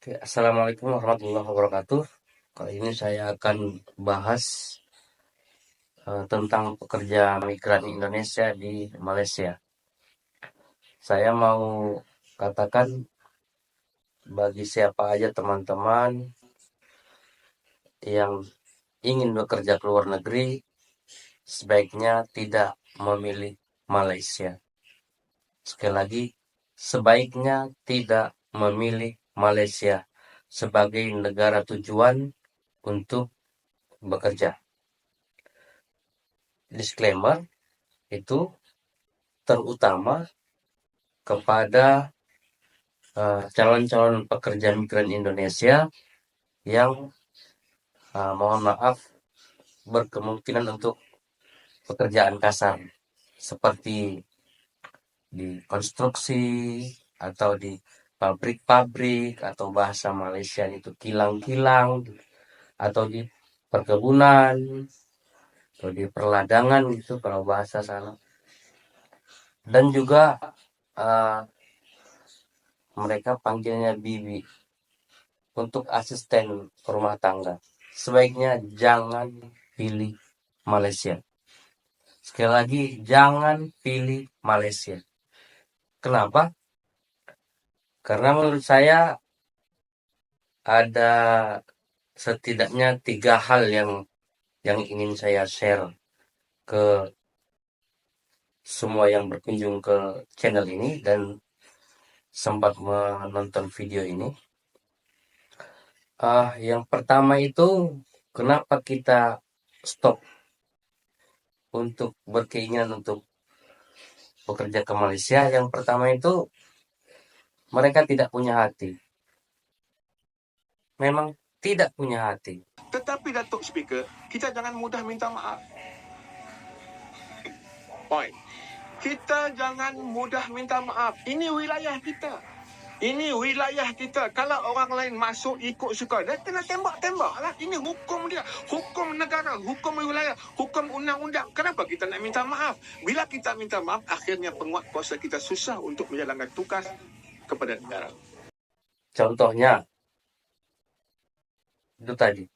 Oke, Assalamualaikum warahmatullahi wabarakatuh. Kali ini saya akan bahas tentang pekerja migran Indonesia di Malaysia. Saya mau katakan bagi siapa aja teman-teman yang ingin bekerja ke luar negeri, sebaiknya tidak memilih Malaysia. Sekali lagi, sebaiknya tidak memilih Malaysia sebagai negara tujuan untuk bekerja. Disclaimer, itu terutama kepada calon-calon pekerja migran Indonesia yang mohon maaf berkemungkinan untuk pekerjaan kasar seperti di konstruksi atau di pabrik-pabrik atau bahasa Malaysia itu kilang-kilang atau di perkebunan atau di perladangan gitu kalau bahasa sana, dan juga uh, mereka panggilnya bibi untuk asisten rumah tangga. Sebaiknya jangan pilih Malaysia. Sekali lagi, jangan pilih Malaysia. Kenapa? Karena menurut saya ada setidaknya 3 hal yang ingin saya share ke semua yang berkunjung ke channel ini dan sempat menonton video ini. Yang pertama itu, kenapa kita stop untuk berkeinginan untuk bekerja ke Malaysia? Yang pertama itu, mereka tidak punya hati. Memang tidak punya hati. Tetapi Datuk Speaker, kita jangan mudah minta maaf. Point. Kita jangan mudah minta maaf. Ini wilayah kita. Ini wilayah kita. Kalau orang lain masuk ikut suka, dia kena tembak-tembak lah. Ini hukum dia. Hukum negara, hukum wilayah, hukum undang-undang. Kenapa kita nak minta maaf? Bila kita minta maaf, akhirnya penguat kuasa kita susah untuk menjalankan tugas kepada negara. Contohnya, itu tadi.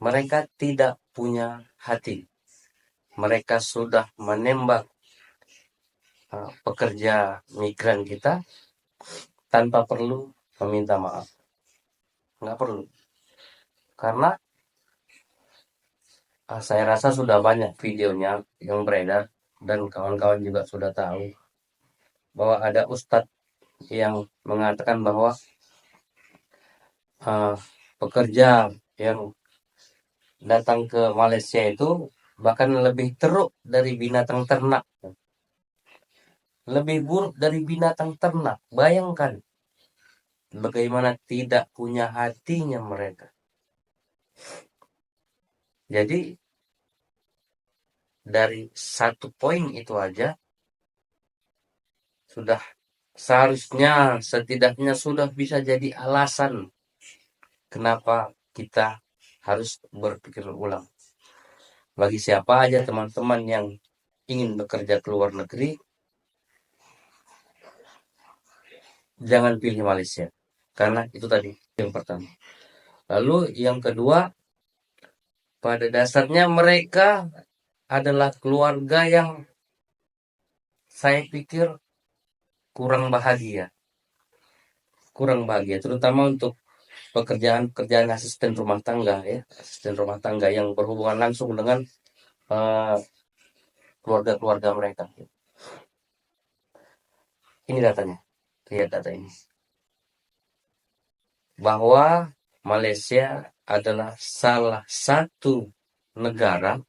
Mereka tidak punya hati. Mereka sudah menembak pekerja migran kita tanpa perlu meminta maaf. Nggak perlu. Karena saya rasa sudah banyak videonya yang beredar dan kawan-kawan juga sudah tahu bahwa ada ustadz yang mengatakan bahwa pekerja yang datang ke Malaysia itu bahkan lebih teruk dari binatang ternak. Lebih buruk dari binatang ternak. Bayangkan bagaimana tidak punya hatinya mereka. Jadi dari satu poin itu aja sudah seharusnya setidaknya sudah bisa jadi alasan kenapa kita harus berpikir ulang. Bagi siapa aja teman-teman yang ingin bekerja ke luar negeri, jangan pilih Malaysia. Karena itu tadi yang pertama. Lalu yang kedua, pada dasarnya mereka adalah keluarga yang saya pikir kurang bahagia. Kurang bahagia, terutama untuk pekerjaan-pekerjaan asisten rumah tangga ya, asisten rumah tangga yang berhubungan langsung dengan uh, keluarga-keluarga mereka. Ini datanya, lihat data ini, bahwa Malaysia adalah salah satu negara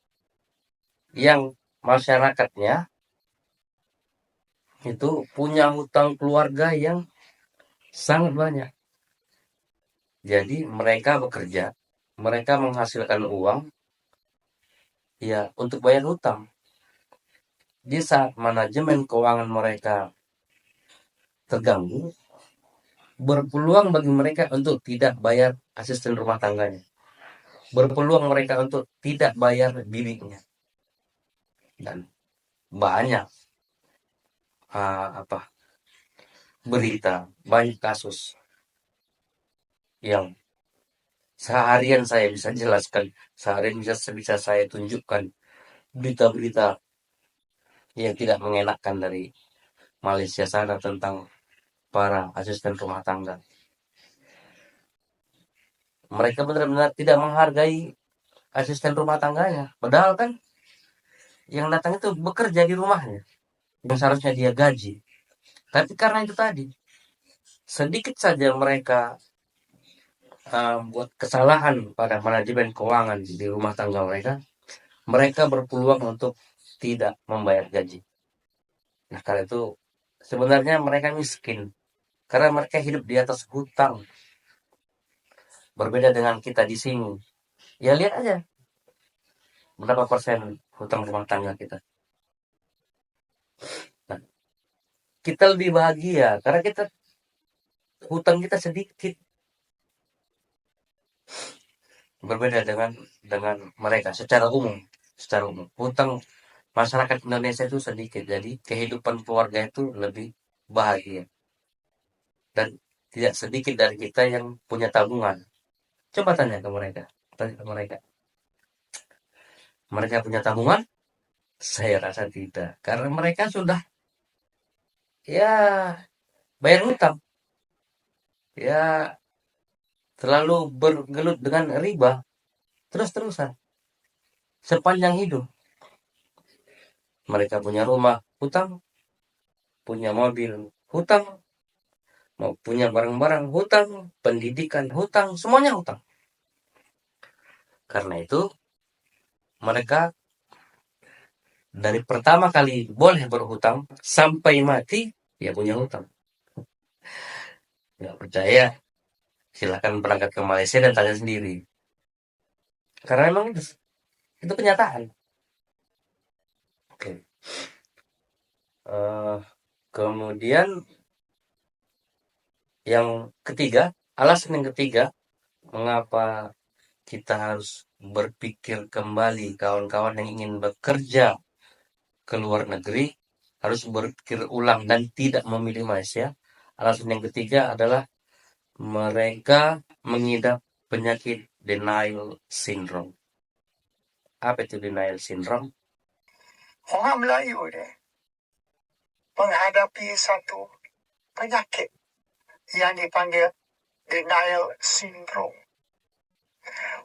yang masyarakatnya itu punya hutang keluarga yang sangat banyak. Jadi mereka bekerja, mereka menghasilkan uang ya untuk bayar hutang. Di saat manajemen keuangan mereka terganggu, berpeluang bagi mereka untuk tidak bayar asisten rumah tangganya. Berpeluang mereka untuk tidak bayar bibinya. Dan banyak apa berita, banyak kasus yang seharian saya bisa jelaskan, seharian bisa saya tunjukkan berita-berita yang tidak mengenakan dari Malaysia sana tentang para asisten rumah tangga. Mereka benar-benar tidak menghargai asisten rumah tangganya. Padahal kan yang datang itu bekerja di rumahnya, yang seharusnya dia gaji. Tapi karena itu tadi, sedikit saja mereka buat kesalahan pada manajemen keuangan di rumah tangga mereka, mereka berpeluang untuk tidak membayar gaji. Nah, karena itu sebenarnya mereka miskin karena mereka hidup di atas hutang. Berbeda dengan kita di sini. Ya lihat aja berapa persen hutang rumah tangga kita. Nah, kita lebih bahagia karena kita hutang kita sedikit. Berbeda dengan mereka secara umum. Secara umum, hutang masyarakat Indonesia itu sedikit. Jadi kehidupan keluarga itu lebih bahagia. Dan tidak sedikit dari kita yang punya tabungan. Coba tanya ke mereka. Tanya ke mereka. Mereka punya tabungan? Saya rasa tidak. Karena mereka sudah ya bayar hutang. Ya terlalu bergelut dengan riba. Terus-terusan. Sepanjang hidup. Mereka punya rumah, hutang. Punya mobil, hutang. Mau punya barang-barang, hutang. Pendidikan, hutang. Semuanya hutang. Karena itu mereka dari pertama kali boleh berhutang sampai mati ya punya hutang. Nggak percaya, silakan berangkat ke Malaysia dan tanya sendiri. Karena memang itu kenyataan. Oke. Eh, kemudian yang ketiga, alasan yang ketiga, mengapa kita harus berpikir kembali kawan-kawan yang ingin bekerja ke luar negeri harus berpikir ulang dan tidak memilih Malaysia. Alasan yang ketiga adalah mereka mengidap penyakit denial syndrome. Apa itu denial syndrome? Orang Melayu ni menghadapi satu penyakit yang dipanggil denial syndrome.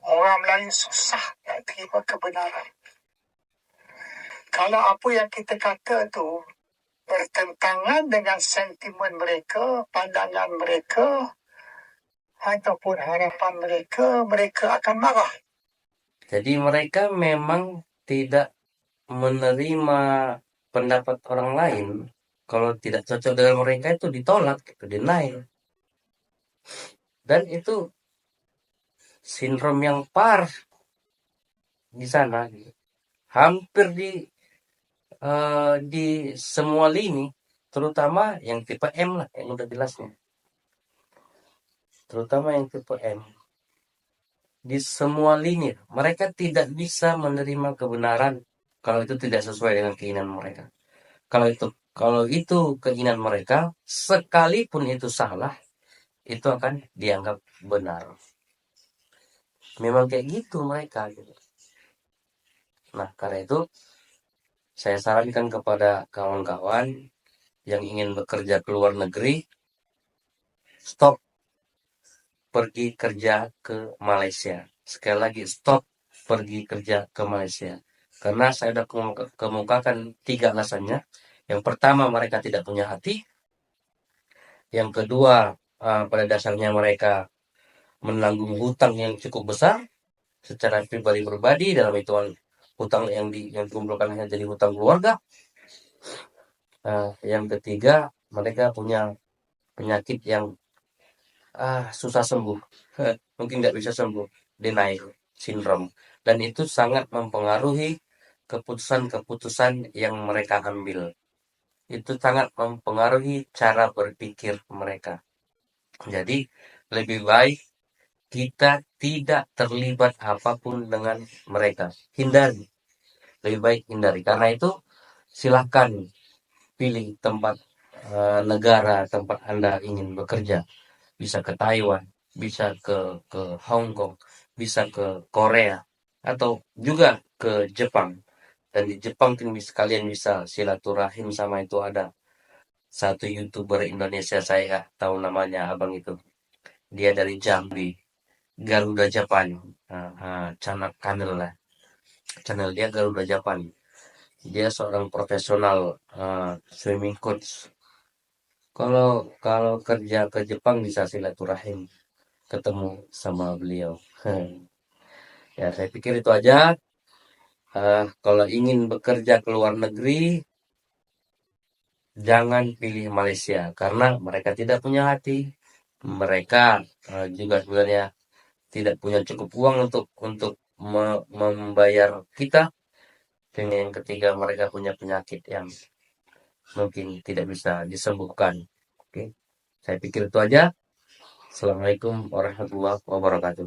Orang Melayu susah nak terima kebenaran. Kalau apa yang kita kata tu bertentangan dengan sentimen mereka, pandangan mereka, ataupun harapan mereka, mereka akan marah. Jadi mereka memang tidak menerima pendapat orang lain. Kalau tidak cocok dengan mereka itu ditolak, itu denial. Dan itu sindrom yang parah di sana. Hampir di semua lini, terutama yang tipe M lah, yang udah jelasnya. Terutama yang tipe M. Di semua lini, mereka tidak bisa menerima kebenaran kalau itu tidak sesuai dengan keinginan mereka. Kalau itu keinginan mereka, sekalipun itu salah, itu akan dianggap benar. Memang kayak gitu mereka. Gitu. Nah, karena itu saya sarankan kepada kawan-kawan yang ingin bekerja ke luar negeri, stop pergi kerja ke Malaysia. Sekali lagi, stop pergi kerja ke Malaysia. Karena saya sudah kemukakan 3 alasannya. Yang pertama, mereka tidak punya hati. Yang kedua, pada dasarnya mereka menanggung hutang yang cukup besar secara pribadi dalam hitungan hutang yang dikumpulkan hanya jadi hutang keluarga. Yang ketiga, mereka punya penyakit yang susah sembuh. Mungkin nggak bisa sembuh, denial syndrome. Dan itu sangat mempengaruhi keputusan-keputusan yang mereka ambil. Itu sangat mempengaruhi cara berpikir mereka. Jadi, lebih baik kita tidak terlibat apapun dengan mereka. Hindari. Lebih baik hindari. Karena itu, silahkan pilih tempat negara tempat Anda ingin bekerja. Bisa ke Taiwan, bisa ke Hong Kong, bisa ke Korea, atau juga ke Jepang. Dan di Jepang kan kalian bisa silaturahim sama itu ada satu YouTuber Indonesia saya tahu namanya abang itu. Dia dari Jambi, Garuda Japan. Channel Kanel lah. Channel dia Garuda Japan. Dia seorang profesional swimming coach. Kalau kalau kerja ke Jepang bisa silaturahim, ketemu sama beliau. Ya, saya pikir itu aja. Kalau ingin bekerja ke luar negeri, jangan pilih Malaysia karena mereka tidak punya hati. Mereka juga sebenarnya tidak punya cukup uang untuk membayar kita. Dan yang ketiga, mereka punya penyakit yang mungkin tidak bisa disembuhkan. Oke, saya pikir itu aja. Assalamualaikum warahmatullahi wabarakatuh.